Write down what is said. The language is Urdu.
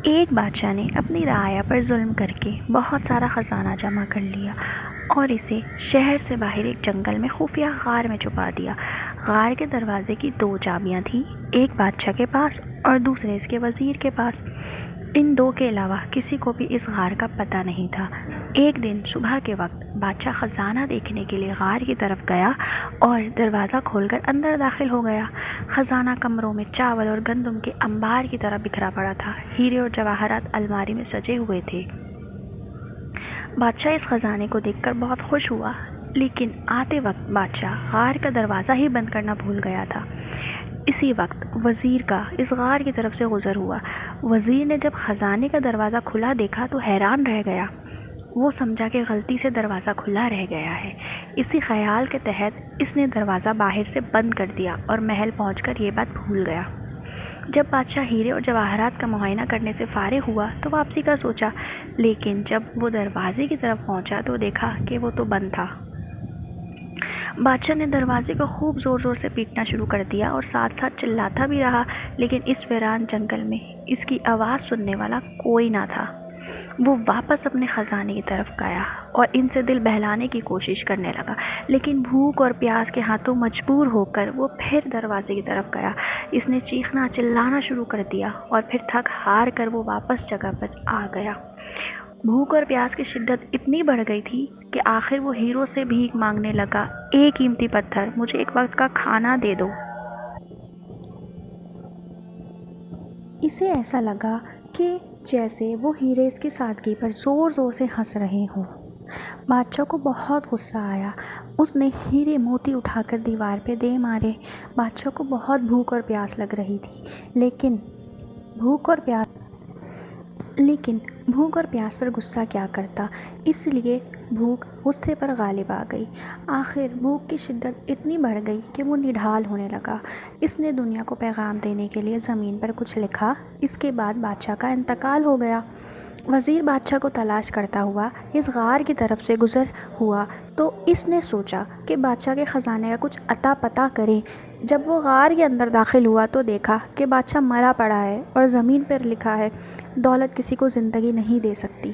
ایک بادشاہ نے اپنی رعایا پر ظلم کر کے بہت سارا خزانہ جمع کر لیا اور اسے شہر سے باہر ایک جنگل میں خفیہ غار میں چھپا دیا۔ غار کے دروازے کی دو چابیاں تھیں، ایک بادشاہ کے پاس اور دوسرے اس کے وزیر کے پاس۔ ان دو کے علاوہ کسی کو بھی اس غار کا پتہ نہیں تھا۔ ایک دن صبح کے وقت بادشاہ خزانہ دیکھنے کے لیے غار کی طرف گیا اور دروازہ کھول کر اندر داخل ہو گیا۔ خزانہ کمروں میں چاول اور گندم کے انبار کی طرح بکھرا پڑا تھا۔ ہیرے اور جواہرات الماری میں سجے ہوئے تھے۔ بادشاہ اس خزانے کو دیکھ کر بہت خوش ہوا، لیکن آتے وقت بادشاہ غار کا دروازہ ہی بند کرنا بھول گیا تھا۔ اسی وقت وزیر کا اس غار کی طرف سے گزر ہوا۔ وزیر نے جب خزانے کا دروازہ کھلا دیکھا تو حیران رہ گیا۔ وہ سمجھا کہ غلطی سے دروازہ کھلا رہ گیا ہے۔ اسی خیال کے تحت اس نے دروازہ باہر سے بند کر دیا اور محل پہنچ کر یہ بات بھول گیا۔ جب بادشاہ ہیرے اور جواہرات کا معائنہ کرنے سے فارغ ہوا تو واپسی کا سوچا، لیکن جب وہ دروازے کی طرف پہنچا تو دیکھا کہ وہ تو بند تھا۔ بادشاہ نے دروازے کو خوب زور زور سے پیٹنا شروع کر دیا اور ساتھ ساتھ چلاتا بھی رہا، لیکن اس ویران جنگل میں اس کی آواز سننے والا کوئی نہ تھا۔ وہ واپس اپنے خزانے کی طرف گیا اور ان سے دل بہلانے کی کوشش کرنے لگا، لیکن بھوک اور پیاس کے ہاتھوں مجبور ہو کر وہ پھر دروازے کی طرف گیا۔ اس نے چیخنا چلانا شروع کر دیا اور پھر تھک ہار کر وہ واپس جگہ پر آ گیا۔ بھوک اور پیاس کی شدت اتنی بڑھ گئی تھی کہ آخر وہ ہیرو سے بھیک مانگنے لگا، ایک قیمتی پتھر، مجھے ایک وقت کا کھانا دے دو۔ اسے ایسا لگا کہ جیسے وہ ہیرے اس کی سادگی پر زور زور سے ہنس رہے ہوں۔ بادشاہ کو بہت غصہ آیا۔ اس نے ہیرے موتی اٹھا کر دیوار پہ دے مارے۔ بادشاہ کو بہت بھوک اور پیاس لگ رہی تھی، لیکن بھوک اور پیاس پر غصہ کیا کرتا، اس لیے بھوک غصے پر غالب آ گئی۔ آخر بھوک کی شدت اتنی بڑھ گئی کہ وہ نڈھال ہونے لگا۔ اس نے دنیا کو پیغام دینے کے لیے زمین پر کچھ لکھا۔ اس کے بعد بادشاہ کا انتقال ہو گیا۔ وزیر بادشاہ کو تلاش کرتا ہوا اس غار کی طرف سے گزر ہوا تو اس نے سوچا کہ بادشاہ کے خزانے کا کچھ اتا پتہ کرے۔ جب وہ غار کے اندر داخل ہوا تو دیکھا کہ بادشاہ مرا پڑا ہے اور زمین پر لکھا ہے، دولت کسی کو زندگی نہیں دے سکتی۔